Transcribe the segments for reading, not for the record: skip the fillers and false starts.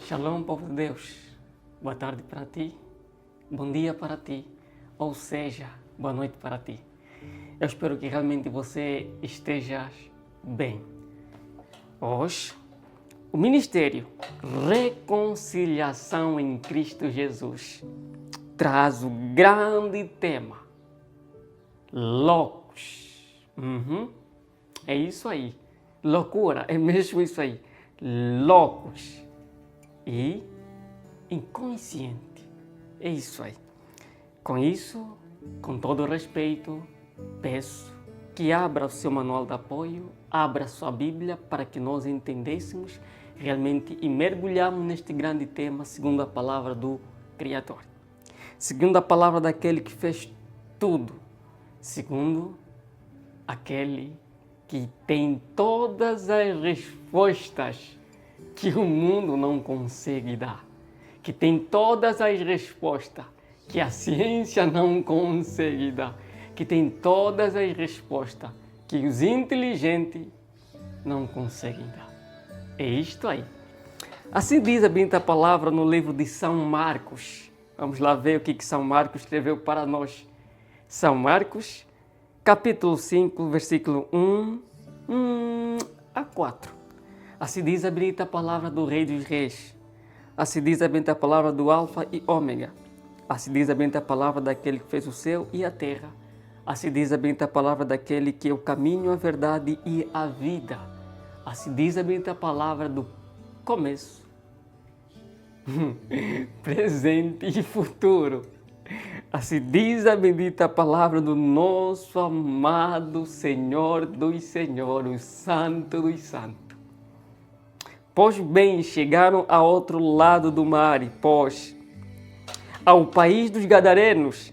Shalom, povo de Deus. Boa tarde para ti, bom dia para ti, ou seja, boa noite para ti. Eu espero que realmente você esteja bem. Hoje, o Ministério Reconciliação em Cristo Jesus traz o grande tema: loucos. É isso aí. Loucura, é mesmo isso aí. Loucos e inconsciente. É isso aí. Com isso, com todo respeito, peço que abra o seu manual de apoio, abra a sua Bíblia para que nós entendêssemos realmente e mergulhamos neste grande tema segundo a palavra do Criador. Segundo a palavra daquele que fez tudo. Segundo aquele que tem todas as respostas que o mundo não consegue dar, que tem todas as respostas que a ciência não consegue dar, que tem todas as respostas que os inteligentes não conseguem dar. É isto aí. Assim diz a bendita palavra no livro de São Marcos. Vamos lá ver o que São Marcos escreveu para nós. São Marcos, capítulo 5, versículo 1 a 4. Assim diz a bendita palavra do Rei dos Reis. Assim diz a bendita palavra do Alfa e Ômega. Assim diz a bendita palavra daquele que fez o céu e a terra. Assim diz a bendita palavra daquele que é o caminho, a verdade e a vida. Assim diz a bendita palavra do começo, presente e futuro. Assim diz a bendita palavra do nosso amado Senhor dos Senhores, Santo dos Santos. Pois bem, chegaram ao outro lado do mar, ao país dos Gadarenos.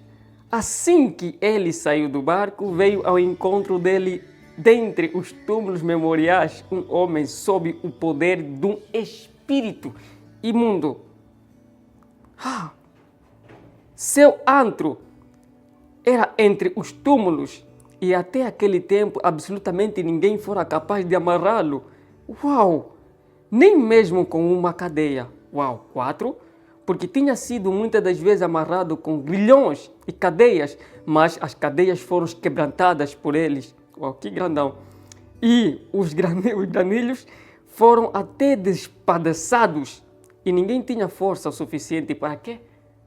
Assim que ele saiu do barco, veio ao encontro dele, dentre os túmulos memoriais, um homem sob o poder de um espírito imundo. Seu antro era entre os túmulos e até aquele tempo absolutamente ninguém fora capaz de amarrá-lo. Uau! Nem mesmo com uma cadeia. 4, porque tinha sido muitas das vezes amarrado com grilhões e cadeias, mas as cadeias foram quebrantadas por eles. Uau, que grandão! E os granilhos foram até despedaçados e ninguém tinha força o suficiente para quê?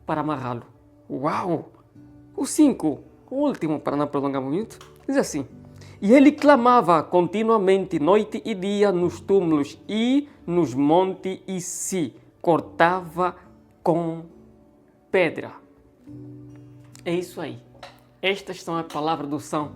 Para amarrá-lo. Uau! O 5, o último, para não prolongar muito, diz assim: e ele clamava continuamente, noite e dia, nos túmulos e nos montes, e se cortava com pedra. É isso aí. Estas são as palavras do São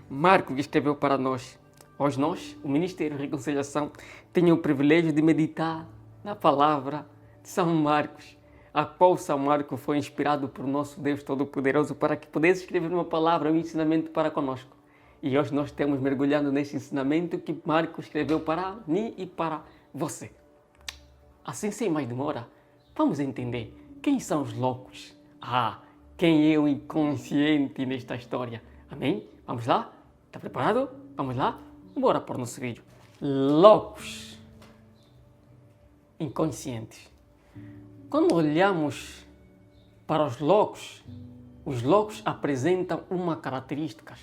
Marcos que escreveu para nós. Hoje nós, o Ministério de Reconciliação, tem o privilégio de meditar na palavra de São Marcos, a qual São Marcos foi inspirado por nosso Deus Todo-Poderoso para que pudesse escrever uma palavra, um ensinamento para conosco. E hoje nós estamos mergulhando nesse ensinamento que Marcos escreveu para mim e para você. Assim, sem mais demora, vamos entender quem são os loucos. Quem é o inconsciente nesta história. Amém? Vamos lá? Está preparado? Vamos lá? Bora para o nosso vídeo. Loucos. Inconscientes. Quando olhamos para os loucos apresentam uma característica.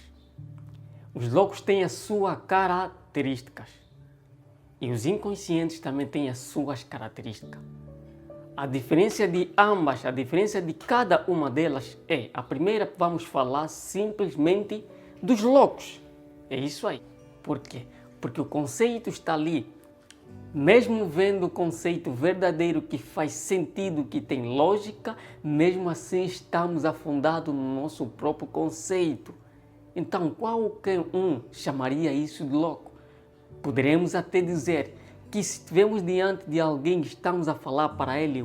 Os loucos têm as suas características e os inconscientes também têm as suas características. A diferença de ambas, a diferença de cada uma delas é: a primeira, vamos falar simplesmente dos loucos. É isso aí. Por quê? Porque o conceito está ali. Mesmo vendo o conceito verdadeiro que faz sentido, que tem lógica, mesmo assim estamos afundados no nosso próprio conceito. Então, qualquer um chamaria isso de louco. Poderemos até dizer que se estivermos diante de alguém que estamos a falar para ele,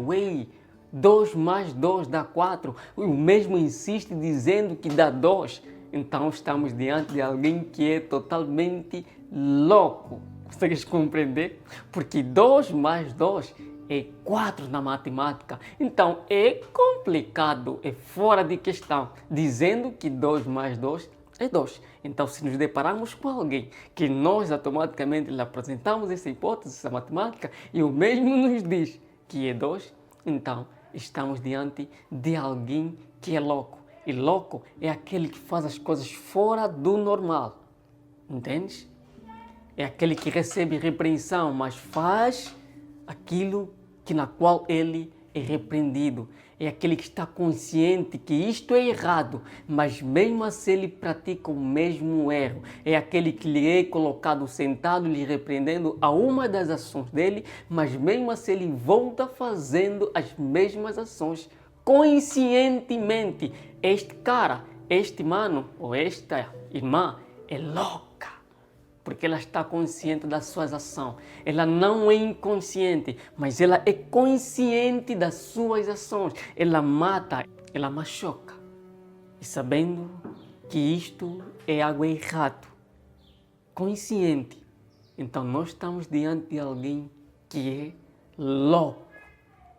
2 mais 2 dá 4, o mesmo insiste dizendo que dá 2, então estamos diante de alguém que é totalmente louco. Consegues compreender? Porque 2 mais 2 é 4 na matemática. Então é complicado, é fora de questão. Dizendo que 2 mais 2 é 2. Então, se nos depararmos com alguém que nós automaticamente lhe apresentamos essa hipótese, essa matemática, e o mesmo nos diz que é 2, então estamos diante de alguém que é louco. E louco é aquele que faz as coisas fora do normal. Entendes? É aquele que recebe repreensão, mas faz aquilo na qual ele é repreendido. É aquele que está consciente que isto é errado, mas mesmo assim ele pratica o mesmo erro. É aquele que lhe é colocado sentado, lhe repreendendo a uma das ações dele, mas mesmo assim ele volta fazendo as mesmas ações conscientemente. Este cara, este mano ou esta irmã é louca. Porque ela está consciente das suas ações. Ela não é inconsciente, mas ela é consciente das suas ações. Ela mata, ela machuca. E sabendo que isto é algo errado, consciente. Então nós estamos diante de alguém que é louco.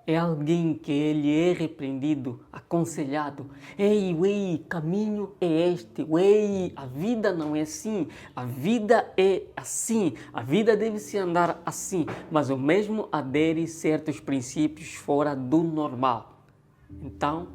É alguém que ele é repreendido, aconselhado. Ei, caminho é este. Ei, a vida não é assim. A vida é assim. A vida deve se andar assim. Mas o mesmo adere certos princípios fora do normal. Então,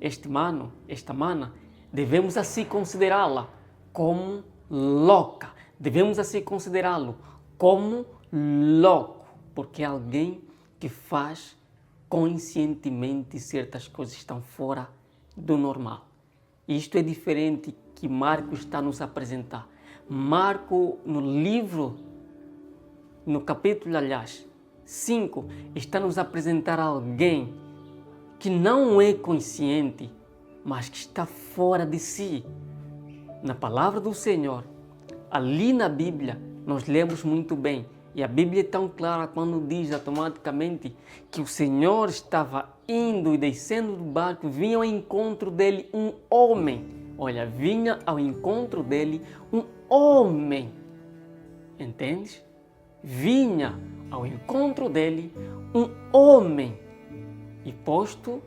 este mano, esta mana, devemos assim considerá-la como louca. Devemos assim considerá-lo como louco. Porque é alguém que faz conscientemente certas coisas estão fora do normal. Isto é diferente que Marcos está a nos apresentar. Marcos, no livro, no capítulo, 5, está a nos apresentar alguém que não é consciente, mas que está fora de si. Na palavra do Senhor, ali na Bíblia, nós lemos muito bem. E a Bíblia é tão clara quando diz automaticamente que o Senhor estava indo e descendo do barco, vinha ao encontro dele um homem. Olha, vinha ao encontro dele um homem. Entendes? Vinha ao encontro dele um homem. E posto,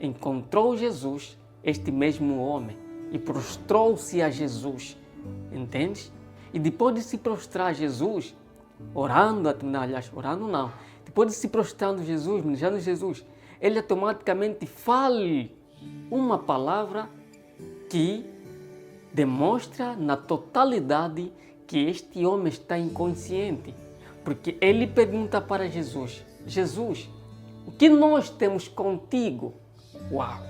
encontrou Jesus, este mesmo homem, e prostrou-se a Jesus. Entendes? E depois de se prostrar a Jesus, orando não, depois de se prostrando Jesus, ministrando Jesus, ele automaticamente fala uma palavra que demonstra na totalidade que este homem está inconsciente. Porque ele pergunta para Jesus, Jesus, o que nós temos contigo? Uau!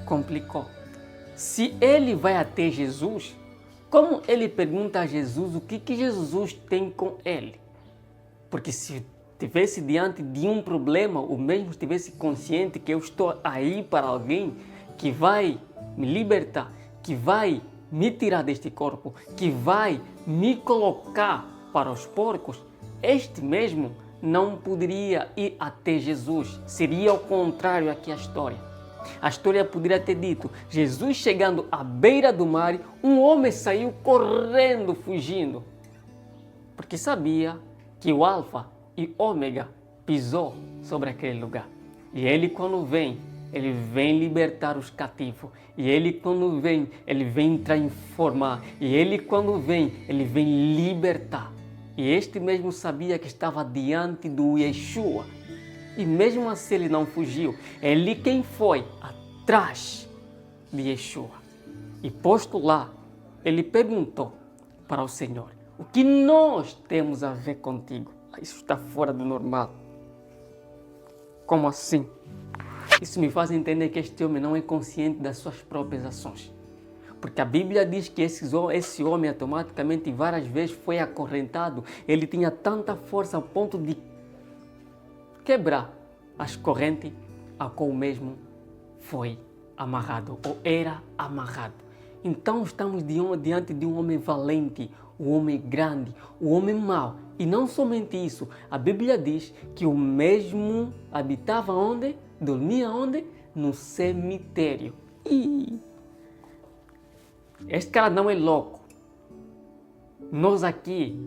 Complicou. Se ele vai até Jesus, como ele pergunta a Jesus o que Jesus tem com ele? Porque se estivesse diante de um problema, ou mesmo estivesse consciente que eu estou aí para alguém que vai me libertar, que vai me tirar deste corpo, que vai me colocar para os porcos, este mesmo não poderia ir até Jesus. Seria o contrário aqui a história. A história poderia ter dito, Jesus chegando à beira do mar, um homem saiu correndo, fugindo. Porque sabia que o Alfa e Ômega pisou sobre aquele lugar. E ele quando vem, ele vem libertar os cativos. E ele quando vem, ele vem transformar. E ele quando vem, ele vem libertar. E este mesmo sabia que estava diante do Yeshua. E mesmo assim ele não fugiu. Ele quem foi atrás de Yeshua. E posto lá, ele perguntou para o Senhor, o que nós temos a ver contigo? Isso está fora do normal. Como assim? Isso me faz entender que este homem não é consciente das suas próprias ações. Porque a Bíblia diz que esse homem automaticamente várias vezes foi acorrentado. Ele tinha tanta força ao ponto de quebrar as correntes a qual mesmo foi amarrado ou era amarrado. Então estamos diante de um homem valente, um homem grande, um homem mau. E não somente isso, a Bíblia diz que o mesmo habitava onde? Dormia onde? No cemitério. E este cara não é louco. Nós aqui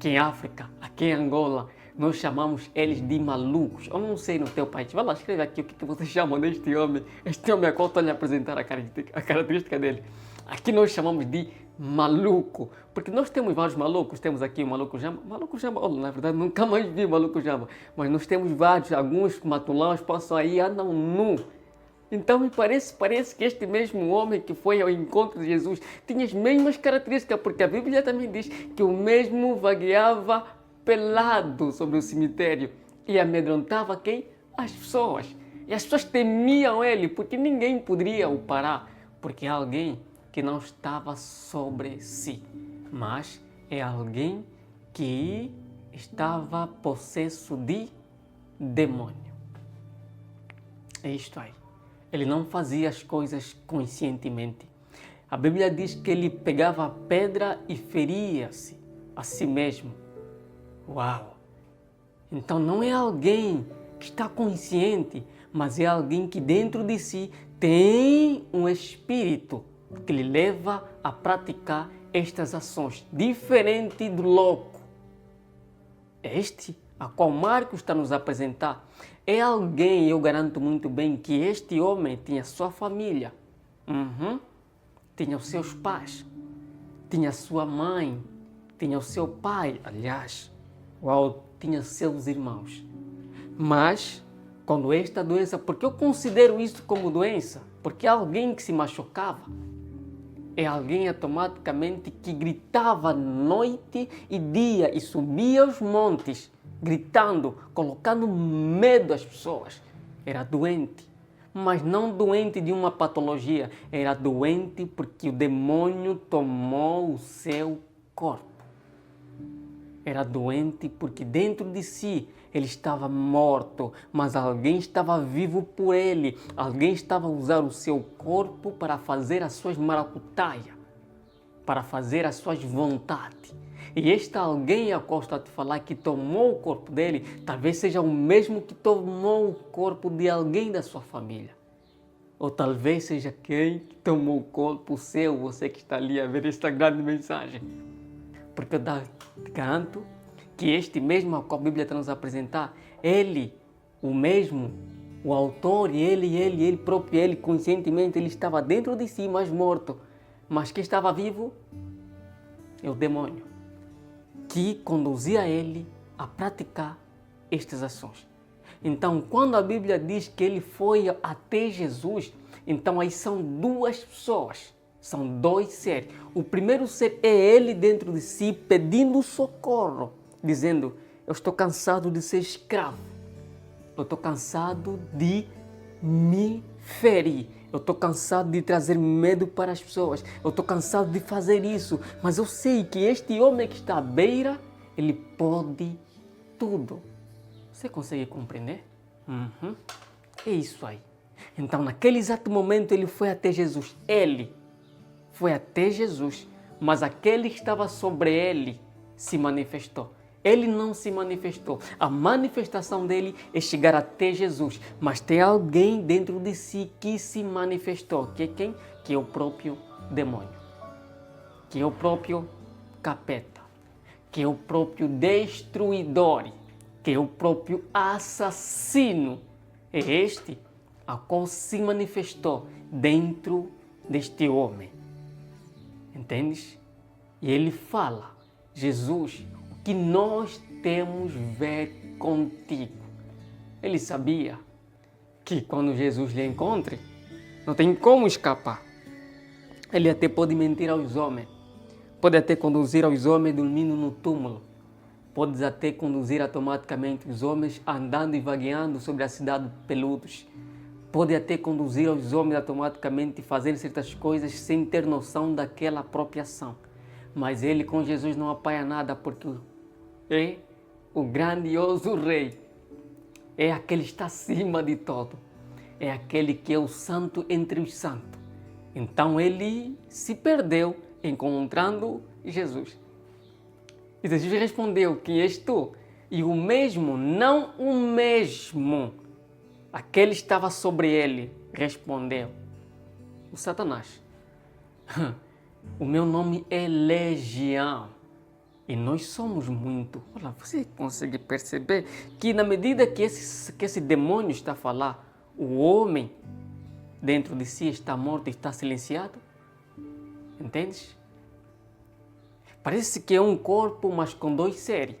em África, aqui em Angola, nós chamamos eles de malucos. Eu não sei no teu país. Vai lá, escreve aqui o que vocês chamam deste homem. Este homem a qual estou a lhe apresentar a característica dele. Aqui nós chamamos de maluco, porque nós temos vários malucos. Temos aqui o maluco Jamba. Maluco Jamba, olha, na verdade nunca mais vi o maluco Jamba, mas nós temos vários, alguns matulãos passam aí, andam nu. Então me parece que este mesmo homem que foi ao encontro de Jesus tinha as mesmas características, porque a Bíblia também diz que o mesmo vagueava pelado sobre o cemitério e amedrontava quem? As pessoas. E as pessoas temiam ele, porque ninguém poderia o parar, porque é alguém que não estava sobre si, mas é alguém que estava possesso de demônio. É isto aí. Ele não fazia as coisas conscientemente. A Bíblia diz que ele pegava a pedra e feria-se a si mesmo. Uau! Então não é alguém que está consciente, mas é alguém que dentro de si tem um espírito que lhe leva a praticar estas ações, diferente do louco. Este a qual Marcos está nos apresentar é alguém, eu garanto muito bem que este homem tinha sua família, tinha os seus pais, tinha sua mãe, tinha o seu pai, aliás, tinha seus irmãos. Mas, quando esta doença, porque eu considero isso como doença, porque é alguém que se machucava, é alguém automaticamente que gritava noite e dia e subia aos montes, gritando, colocando medo às pessoas. Era doente, mas não doente de uma patologia, era doente porque o demônio tomou o seu corpo. Era doente porque dentro de si ele estava morto, mas alguém estava vivo por ele. Alguém estava a usar o seu corpo para fazer as suas maracutaias, para fazer as suas vontades. E este alguém a qual está a te falar que tomou o corpo dele, talvez seja o mesmo que tomou o corpo de alguém da sua família. Ou talvez seja quem tomou o corpo seu, você que está ali a ver esta grande mensagem. Porque eu te garanto que este mesmo a qual a Bíblia está nos apresentar, ele, o mesmo, o autor, ele próprio, ele conscientemente, ele estava dentro de si, mas morto. Mas quem estava vivo é o demônio, que conduzia ele a praticar estas ações. Então, quando a Bíblia diz que ele foi até Jesus, então aí são duas pessoas, são dois seres. O primeiro ser é ele dentro de si pedindo socorro, dizendo: eu estou cansado de ser escravo, eu estou cansado de me ferir, eu estou cansado de trazer medo para as pessoas, eu estou cansado de fazer isso, mas eu sei que este homem que está à beira, ele pode tudo. Você consegue compreender? É isso aí. Então, naquele exato momento, ele foi até Jesus. Ele foi até Jesus, mas aquele que estava sobre ele se manifestou. Ele não se manifestou. A manifestação dele é chegar até Jesus, mas tem alguém dentro de si que se manifestou. Que é quem? Que é o próprio demônio, que é o próprio capeta, que é o próprio destruidor, que é o próprio assassino. É este a qual se manifestou dentro deste homem. Entendes? E ele fala: Jesus, o que nós temos a ver contigo? Ele sabia que quando Jesus lhe encontre, não tem como escapar. Ele até pode mentir aos homens, pode até conduzir aos homens dormindo no túmulo, pode até conduzir automaticamente os homens andando e vagueando sobre a cidade peludos, pode até conduzir os homens automaticamente fazer certas coisas sem ter noção daquela própria ação. Mas ele com Jesus não apanha nada, porque é o grandioso Rei, é aquele que está acima de todo, é aquele que é o santo entre os santos. Então ele se perdeu encontrando Jesus. E Jesus respondeu: quem és tu? E o mesmo, não o mesmo, aquele que estava sobre ele, respondeu: o Satanás. O meu nome é Legião. E nós somos muito. Olha, você consegue perceber que na medida que esse demônio está a falar, o homem dentro de si está morto e está silenciado? Entendes? Parece que é um corpo, mas com dois seres.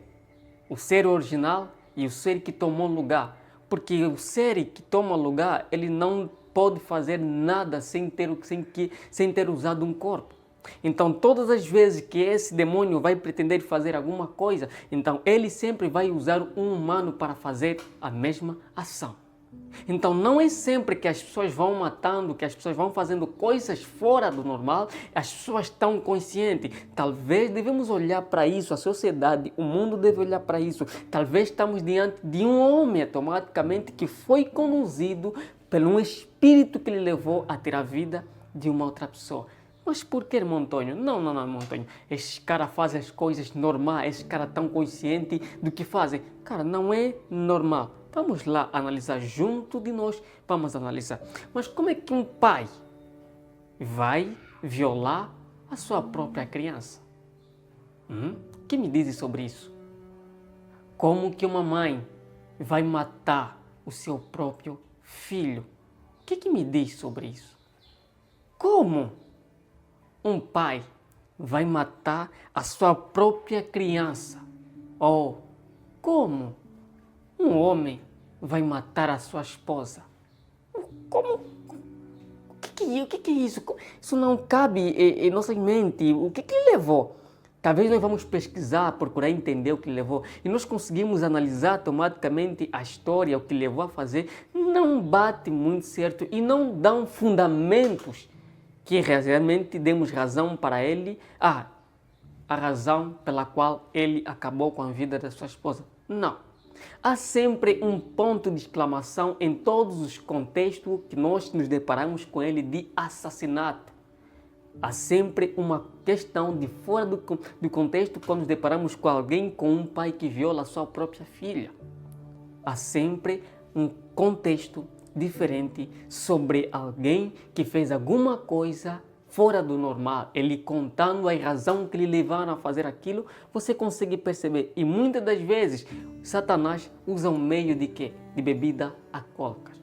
O ser original e o ser que tomou lugar. Porque o ser que toma lugar, ele não pode fazer nada sem ter usado um corpo. Então, todas as vezes que esse demônio vai pretender fazer alguma coisa, então ele sempre vai usar um humano para fazer a mesma ação. Então, não é sempre que as pessoas vão matando, que as pessoas vão fazendo coisas fora do normal, as pessoas estão conscientes. Talvez devemos olhar para isso, a sociedade, o mundo deve olhar para isso. Talvez estamos diante de um homem automaticamente que foi conduzido por um espírito que lhe levou a ter a vida de uma outra pessoa. Mas por que, Montonho? Não, Montonho. Esses caras fazem as coisas normais, esses caras estão conscientes do que fazem. Cara, não é normal. Vamos lá analisar junto de nós, vamos analisar. Mas como é que um pai vai violar a sua própria criança? O que me dizem sobre isso? Como que uma mãe vai matar o seu próprio filho? O que me diz sobre isso? Como um pai vai matar a sua própria criança? Ou como um homem vai matar a sua esposa? Como? O que é isso? Isso não cabe em nossa mente. O que levou? Talvez nós vamos pesquisar, procurar entender o que levou. E nós conseguimos analisar automaticamente a história, o que levou a fazer. Não bate muito certo e não dão fundamentos que realmente demos razão para ele. A razão pela qual ele acabou com a vida da sua esposa. Não. Há sempre um ponto de exclamação em todos os contextos que nós nos deparamos com ele de assassinato. Há sempre uma questão de fora do contexto quando nos deparamos com alguém, com um pai que viola a sua própria filha. Há sempre um contexto diferente sobre alguém que fez alguma coisa fora do normal. Ele contando a razão que lhe levaram a fazer aquilo, você consegue perceber. E muitas das vezes, Satanás usa um meio de quê? De bebida alcoólica.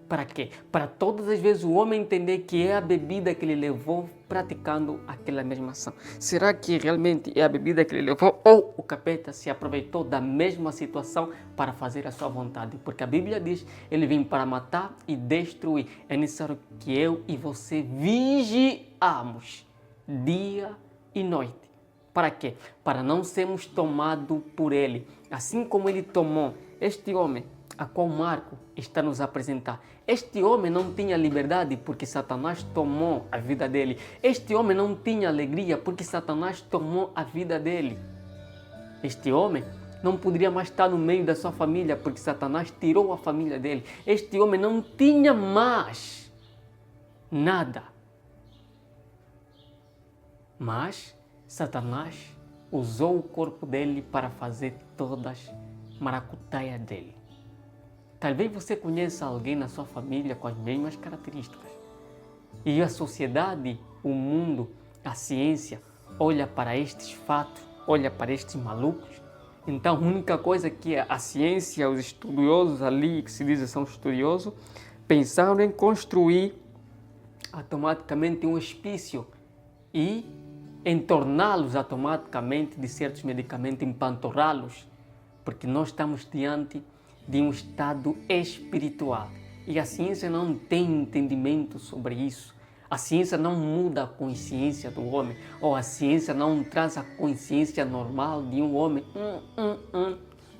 Para quê? Para todas as vezes o homem entender que é a bebida que ele levou praticando aquela mesma ação. Será que realmente é a bebida que ele levou ou o capeta se aproveitou da mesma situação para fazer a sua vontade? Porque a Bíblia diz, ele vem para matar e destruir. É necessário que eu e você vigiamos dia e noite. Para quê? Para não sermos tomados por ele. Assim como ele tomou este homem, a qual Marco está nos apresentar. Este homem não tinha liberdade porque Satanás tomou a vida dele. Este homem não tinha alegria porque Satanás tomou a vida dele. Este homem não poderia mais estar no meio da sua família porque Satanás tirou a família dele. Este homem não tinha mais nada. Mas Satanás usou o corpo dele para fazer todas as maracutaias dele. Talvez você conheça alguém na sua família com as mesmas características. E a sociedade, o mundo, a ciência, olha para estes fatos, olha para estes malucos. Então, a única coisa que a ciência, os estudiosos ali, que se dizem são estudiosos, pensaram em construir automaticamente um hospício e entorná-los automaticamente de certos medicamentos, empanturrá-los, porque nós estamos diante de um estado espiritual. E a ciência não tem entendimento sobre isso. A ciência não muda a consciência do homem, ou a ciência não traz a consciência normal de um homem.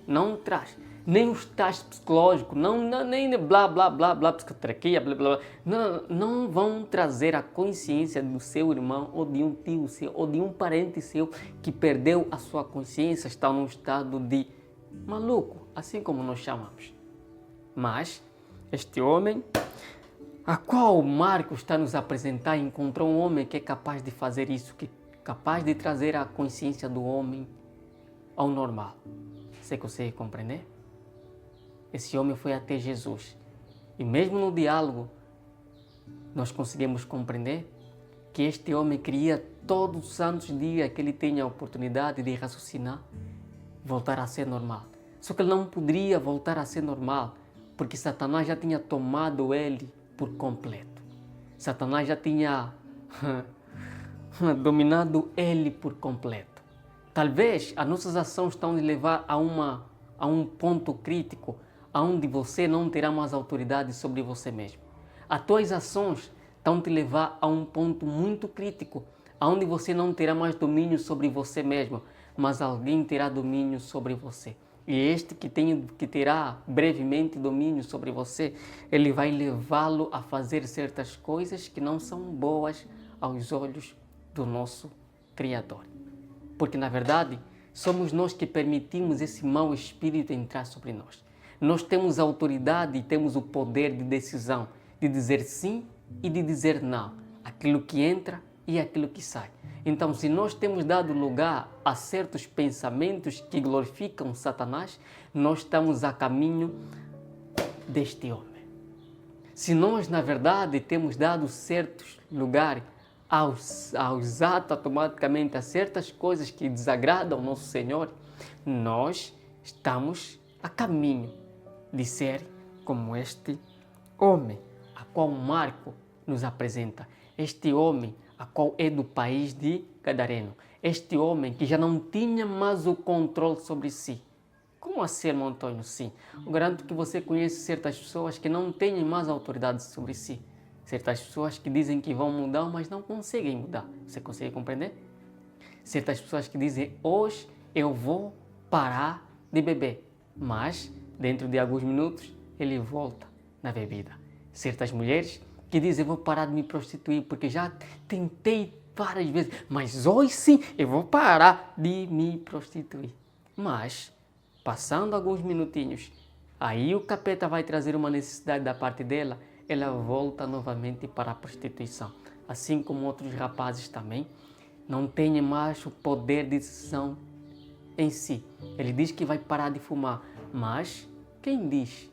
Não traz. Nem os tais psicológicos, nem blá, blá, blá, blá, psicoterapia, blá, blá, blá. Não vão trazer a consciência do seu irmão, ou de um tio seu, ou de um parente seu que perdeu a sua consciência, está num estado de maluco, assim como nós chamamos. Mas este homem, a qual Marcos está nos apresentar, encontrou um homem que é capaz de fazer isso, que é capaz de trazer a consciência do homem ao normal. Você consegue compreender? Esse homem foi até Jesus. E mesmo no diálogo, nós conseguimos compreender que este homem queria todos os santos dias que ele tenha a oportunidade de raciocinar, voltar a ser normal. Só que ele não poderia voltar a ser normal, porque Satanás já tinha tomado ele por completo. Satanás já tinha dominado ele por completo. Talvez as nossas ações estão de levar a um ponto crítico, onde você não terá mais autoridade sobre você mesmo. As tuas ações estão te levar a um ponto muito crítico, onde você não terá mais domínio sobre você mesmo, mas alguém terá domínio sobre você. E este que terá brevemente domínio sobre você, ele vai levá-lo a fazer certas coisas que não são boas aos olhos do nosso Criador. Porque, na verdade, somos nós que permitimos esse mau espírito entrar sobre nós. Nós temos a autoridade e temos o poder de decisão, de dizer sim e de dizer não. Aquilo que entra e aquilo que sai. Então, se nós temos dado lugar a certos pensamentos que glorificam Satanás, nós estamos a caminho deste homem. Se nós, na verdade, temos dado certos lugares aos atos automaticamente a certas coisas que desagradam ao nosso Senhor, nós estamos a caminho de ser como este homem, a qual Marco nos apresenta. Este homem, a qual é do país de Gadareno. Este homem que já não tinha mais o controle sobre si. Como assim, irmão Antônio? Sim. Eu garanto que você conhece certas pessoas que não têm mais autoridade sobre si. Certas pessoas que dizem que vão mudar, mas não conseguem mudar. Você consegue compreender? Certas pessoas que dizem, hoje eu vou parar de beber. Mas, dentro de alguns minutos, ele volta na bebida. Certas mulheres que dizem, vou parar de me prostituir, porque já tentei várias vezes, mas hoje sim eu vou parar de me prostituir. Mas, passando alguns minutinhos, aí o capeta vai trazer uma necessidade da parte dela, ela volta novamente para a prostituição. Assim como outros rapazes também, não têm mais o poder de decisão em si. Ele diz que vai parar de fumar, mas quem diz?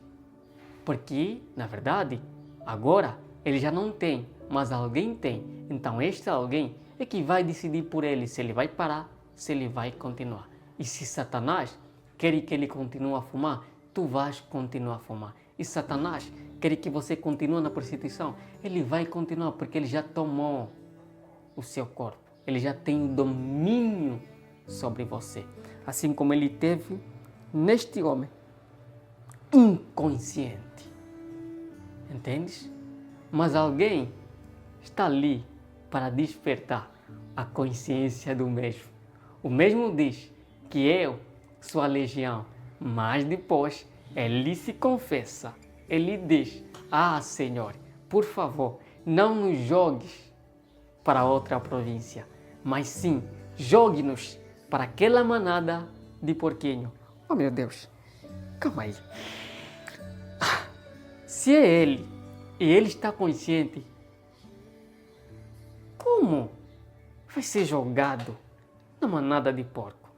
Porque, na verdade, agora ele já não tem, mas alguém tem. Então este alguém é que vai decidir por ele se ele vai parar, se ele vai continuar. E se Satanás quer que ele continue a fumar, tu vais continuar a fumar. E Satanás quer que você continue na prostituição, ele vai continuar porque ele já tomou o seu corpo. Ele já tem o domínio sobre você. Assim como ele teve neste homem inconsciente. Entendes? Mas alguém está ali para despertar a consciência do mesmo. O mesmo diz que eu sou a legião, mas depois ele se confessa. Ele diz, Senhor, por favor, não nos jogues para outra província, mas sim, jogue-nos para aquela manada de porquinho. Oh meu Deus, calma aí. Se é ele, e ele está consciente, como vai ser jogado na manada de porco?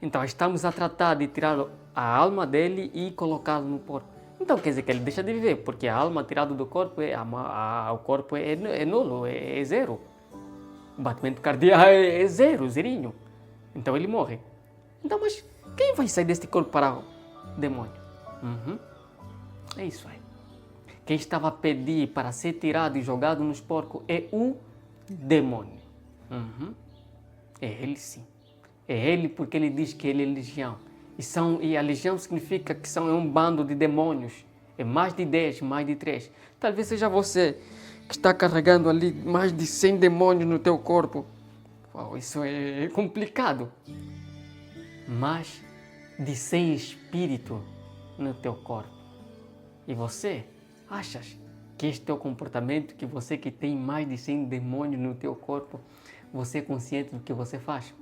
Então estamos a tratar de tirar a alma dele e colocá-lo no porco. Então quer dizer que ele deixa de viver, porque a alma tirada do corpo, o corpo é nulo, é zero. O batimento cardíaco é zero, zerinho. Então ele morre. Então, mas quem vai sair deste corpo para o demônio? É isso aí. Quem estava a pedir para ser tirado e jogado nos porcos é o demônio. É ele sim. É ele porque ele diz que ele é legião. E a legião significa que é um bando de demônios. É mais de 10, mais de 3. Talvez seja você que está carregando ali mais de 100 demônios no teu corpo. Uau, isso é complicado. Mais de 100 espíritos no teu corpo. E você achas que este é o comportamento que você que tem mais de 100 demônios no teu corpo, você é consciente do que você faz?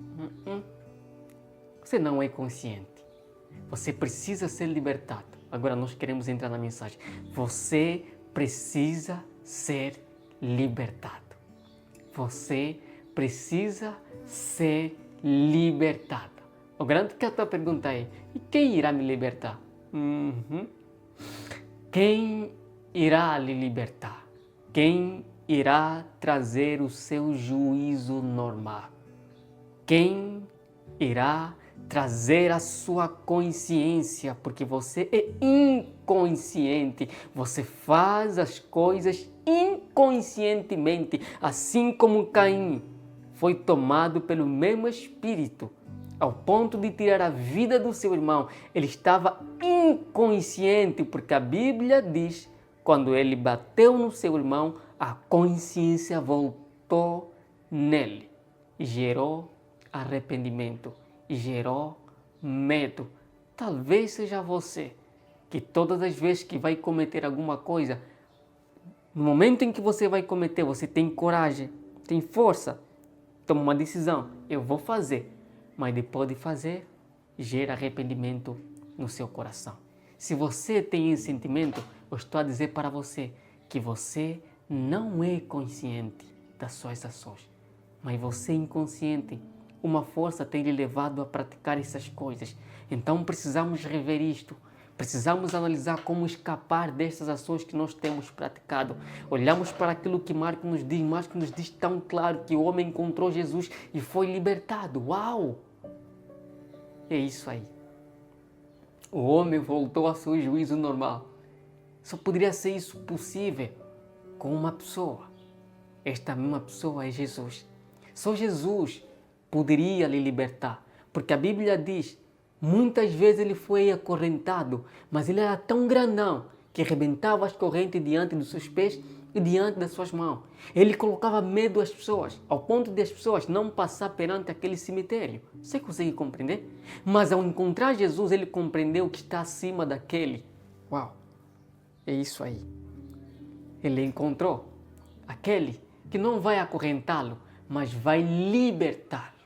Você não é consciente. Você precisa ser libertado. Agora nós queremos entrar na mensagem. Você precisa ser libertado. Você precisa ser libertado. O grande que a tua pergunta é, e quem irá me libertar? Quem irá lhe libertar? Quem irá trazer o seu juízo normal? Quem irá trazer a sua consciência? Porque você é inconsciente. Você faz as coisas inconscientemente, assim como Caim foi tomado pelo mesmo Espírito, ao ponto de tirar a vida do seu irmão. Ele estava inconsciente, porque a Bíblia diz, quando ele bateu no seu irmão, a consciência voltou nele e gerou arrependimento e gerou medo. Talvez seja você que todas as vezes que vai cometer alguma coisa, no momento em que você vai cometer, você tem coragem, tem força, toma uma decisão, eu vou fazer, mas depois de fazer, gera arrependimento no seu coração. Se você tem esse sentimento, eu estou a dizer para você que você não é consciente das suas ações, mas você é inconsciente. Uma força tem lhe levado a praticar essas coisas. Então precisamos rever isto. Precisamos analisar como escapar dessas ações que nós temos praticado. Olhamos para aquilo que Marcos nos diz tão claro que o homem encontrou Jesus e foi libertado. Uau! É isso aí. O homem voltou ao seu juízo normal. Só poderia ser isso possível com uma pessoa. Esta mesma pessoa é Jesus. Só Jesus poderia lhe libertar, porque a Bíblia diz, muitas vezes ele foi acorrentado, mas ele era tão grandão que arrebentava as correntes diante dos seus pés e diante das suas mãos. Ele colocava medo às pessoas, ao ponto de as pessoas não passar perante aquele cemitério. Você consegue compreender? Mas ao encontrar Jesus, ele compreendeu que está acima daquele. Uau! É isso aí. Ele encontrou aquele que não vai acorrentá-lo, mas vai libertá-lo.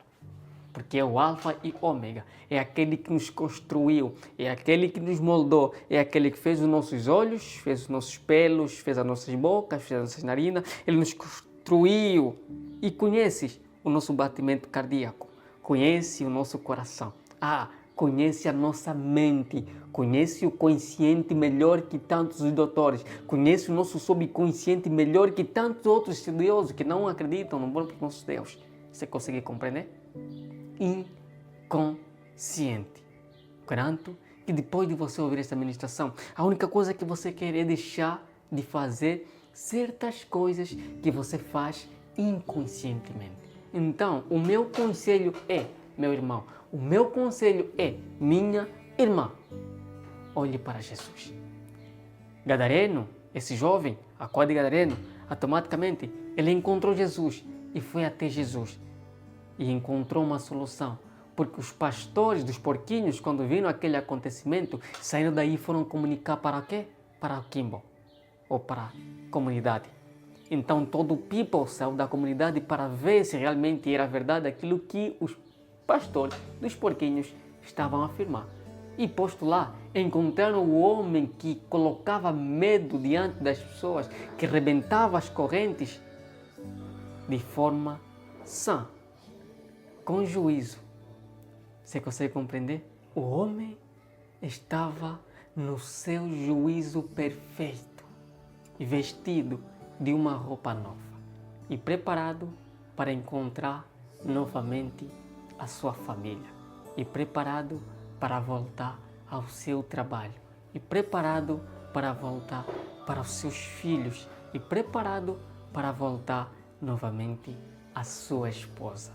Porque é o Alfa e Ômega, é aquele que nos construiu, é aquele que nos moldou, é aquele que fez os nossos olhos, fez os nossos pelos, fez as nossas bocas, fez as nossas narinas, ele nos construiu. E conheces o nosso batimento cardíaco, conhece o nosso coração, conhece a nossa mente, conhece o consciente melhor que tantos os doutores, conhece o nosso subconsciente melhor que tantos outros estudiosos que não acreditam no próprio nosso Deus. Você consegue compreender? Inconsciente. Garanto que depois de você ouvir esta ministração, a única coisa que você quer é deixar de fazer certas coisas que você faz inconscientemente. Então, o meu conselho é, meu irmão, o meu conselho é, minha irmã, olhe para Jesus. Gadareno, esse jovem, a cor de Gadareno, automaticamente ele encontrou Jesus e foi até Jesus. E encontrou uma solução, porque os pastores dos porquinhos, quando viram aquele acontecimento, saíram daí e foram comunicar para quê? Para o Kimbo, ou para a comunidade. Então todo o people saiu da comunidade para ver se realmente era verdade aquilo que os pastores dos porquinhos estavam a afirmar. E posto lá, encontraram o homem que colocava medo diante das pessoas, que rebentava as correntes de forma sã, com juízo. Você consegue compreender? O homem estava no seu juízo perfeito e vestido de uma roupa nova e preparado para encontrar novamente a sua família e preparado para voltar ao seu trabalho e preparado para voltar para os seus filhos e preparado para voltar novamente à sua esposa.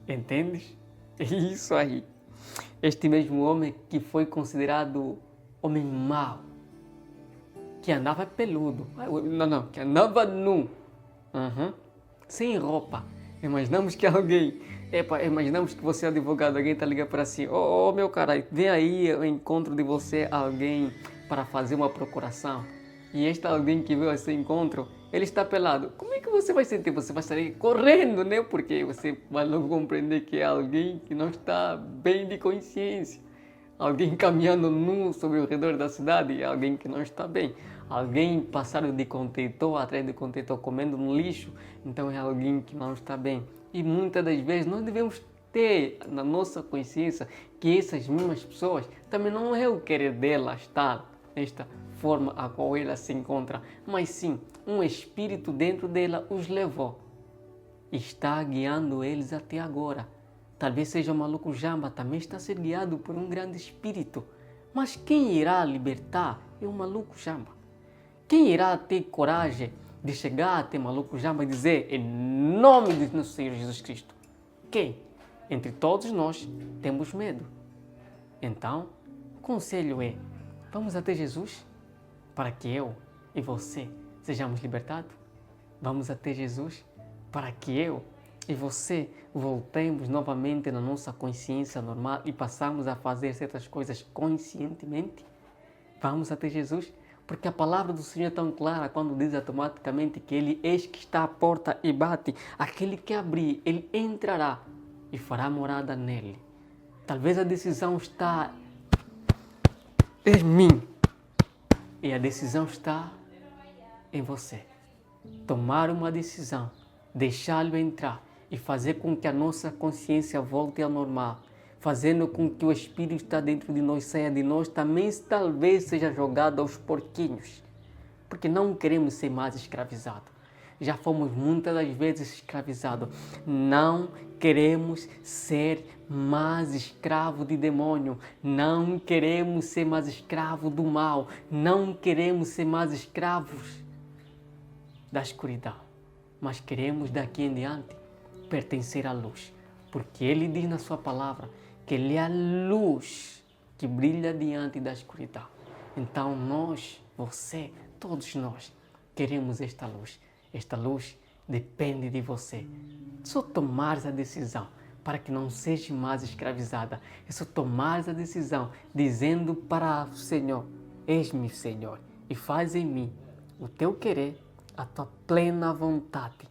Entendes? É isso aí. Este mesmo homem que foi considerado homem mau, que andava peludo, que andava nu, sem roupa. Imaginamos que imaginamos que você é advogado, alguém está ligando para si, meu cara, vem aí o encontro de você, alguém para fazer uma procuração. E este alguém que veio a esse encontro, ele está pelado. Como é que você vai sentir? Você vai sair correndo, né? Porque você vai logo compreender que é alguém que não está bem de consciência. Alguém caminhando nu sobre o redor da cidade, é alguém que não está bem. Alguém passado de contentor, atrás de contentor, comendo no lixo, então é alguém que não está bem. E muitas das vezes nós devemos ter na nossa consciência que essas mesmas pessoas também não é o querer dela estar nesta forma a qual ela se encontra, mas sim um espírito dentro dela os levou e está guiando eles até agora. Talvez seja o maluco Jamba, também está sendo guiado por um grande espírito, mas quem irá libertar é o maluco Jamba. Quem irá ter coragem de chegar até maluco Jamba e dizer em nome de nosso Senhor Jesus Cristo, quê? Entre todos nós temos medo. Então, o conselho é, vamos até Jesus para que eu e você sejamos libertados? Vamos até Jesus para que eu e você voltemos novamente na nossa consciência normal e passamos a fazer certas coisas conscientemente? Vamos até Jesus? Porque a palavra do Senhor é tão clara quando diz automaticamente que Ele eis que está à porta e bate. Aquele que abrir, Ele entrará e fará morada nele. Talvez a decisão está em mim e a decisão está em você. Tomar uma decisão, deixá-lo entrar e fazer com que a nossa consciência volte ao normal, fazendo com que o Espírito que está dentro de nós saia de nós, também talvez seja jogado aos porquinhos, porque não queremos ser mais escravizados. Já fomos muitas das vezes escravizados. Não queremos ser mais escravo de demônio. Não queremos ser mais escravo do mal. Não queremos ser mais escravos da escuridão. Mas queremos daqui em diante pertencer à luz. Porque Ele diz na sua palavra que Ele é a luz que brilha diante da escuridão. Então nós, você, todos nós, queremos esta luz. Esta luz depende de você. Só tomares a decisão para que não seja mais escravizada. É só tomares a decisão dizendo para o Senhor, eis-me, Senhor, e faz em mim o teu querer, a tua plena vontade.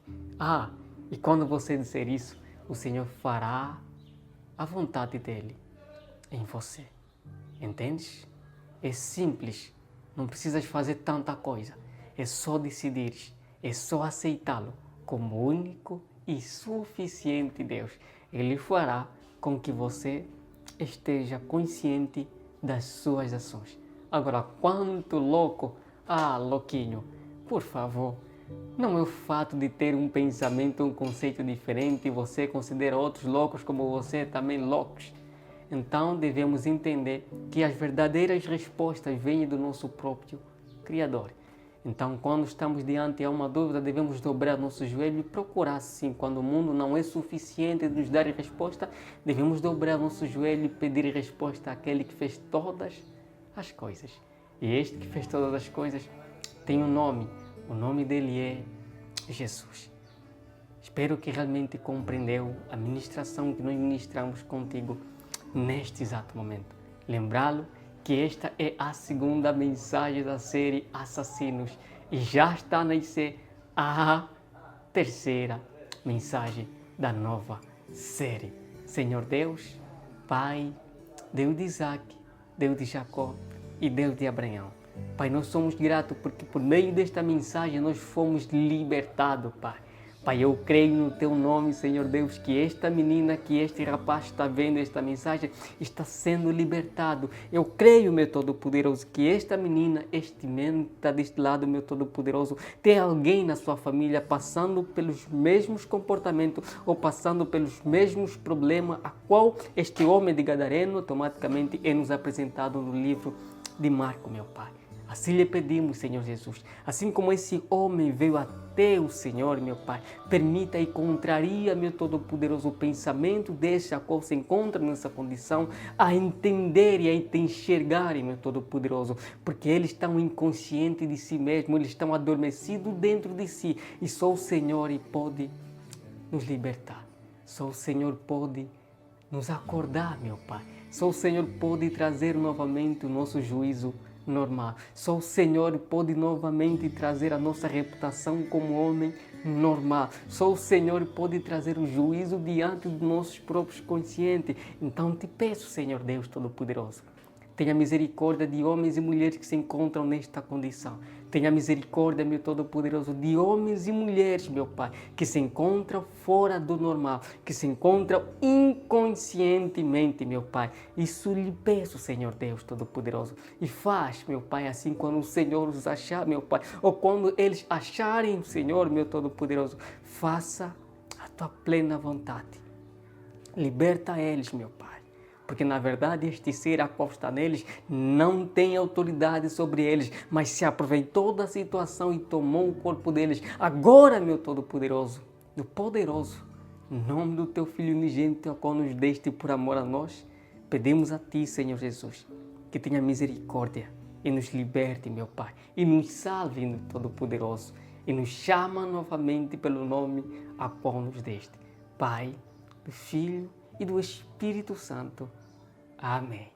E quando você disser isso, o Senhor fará a vontade dEle em você. Entendes? É simples. Não precisas fazer tanta coisa. É só decidires. É só aceitá-lo como único e suficiente Deus. Ele fará com que você esteja consciente das suas ações. Agora, quanto louco, louquinho, por favor, não é o fato de ter um pensamento, um conceito diferente e você considera outros loucos como você também loucos. Então devemos entender que as verdadeiras respostas vêm do nosso próprio Criador. Então, quando estamos diante de uma dúvida, devemos dobrar nosso joelho e procurar sim. Quando o mundo não é suficiente de nos dar resposta, devemos dobrar nosso joelho e pedir resposta àquele que fez todas as coisas. E este que fez todas as coisas tem um nome. O nome dele é Jesus. Espero que realmente compreendeu a ministração que nós ministramos contigo neste exato momento. Lembrá-lo que esta é a segunda mensagem da série Assassinos e já está a nascer a terceira mensagem da nova série. Senhor Deus, Pai, Deus de Isaac, Deus de Jacó e Deus de Abraão. Pai, nós somos gratos porque por meio desta mensagem nós fomos libertados, Pai. Pai, eu creio no Teu nome, Senhor Deus, que esta menina, que este rapaz está vendo esta mensagem, está sendo libertado. Eu creio, meu Todo-Poderoso, que esta menina, este menino que está deste lado, meu Todo-Poderoso, tem alguém na sua família passando pelos mesmos comportamentos ou passando pelos mesmos problemas, a qual este homem de Gadareno automaticamente é nos apresentado no livro de Marcos, meu Pai. Assim lhe pedimos, Senhor Jesus, assim como esse homem veio até o Senhor, meu Pai, permita e contraria, meu Todo-Poderoso, o pensamento deste a qual se encontra nessa condição, a entender e a te enxergar, meu Todo-Poderoso, porque eles estão inconscientes de si mesmos, eles estão adormecidos dentro de si, e só o Senhor pode nos libertar, só o Senhor pode nos acordar, meu Pai, só o Senhor pode trazer novamente o nosso juízo normal. Só o Senhor pode novamente trazer a nossa reputação como homem normal. Só o Senhor pode trazer o juízo diante dos nossos próprios conscientes. Então te peço, Senhor Deus Todo-Poderoso, tenha misericórdia de homens e mulheres que se encontram nesta condição. Tenha misericórdia, meu Todo-Poderoso, de homens e mulheres, meu Pai, que se encontram fora do normal, que se encontram inconscientemente, meu Pai. Isso lhe peço, Senhor Deus Todo-Poderoso. E faz, meu Pai, assim quando o Senhor os achar, meu Pai, ou quando eles acharem o Senhor, meu Todo-Poderoso, faça a tua plena vontade. Liberta eles, meu Pai. Porque, na verdade, este ser a qual está neles não tem autoridade sobre eles, mas se aproveitou da situação e tomou o corpo deles. Agora, meu Todo-Poderoso, do poderoso Em nome do Teu Filho unigênito, ao qual nos deste por amor a nós, pedimos a Ti, Senhor Jesus, que tenha misericórdia e nos liberte, meu Pai, e nos salve no Todo-Poderoso, e nos chama novamente pelo nome a qual nos deste. Pai, do Filho e do Espírito Santo. Amém.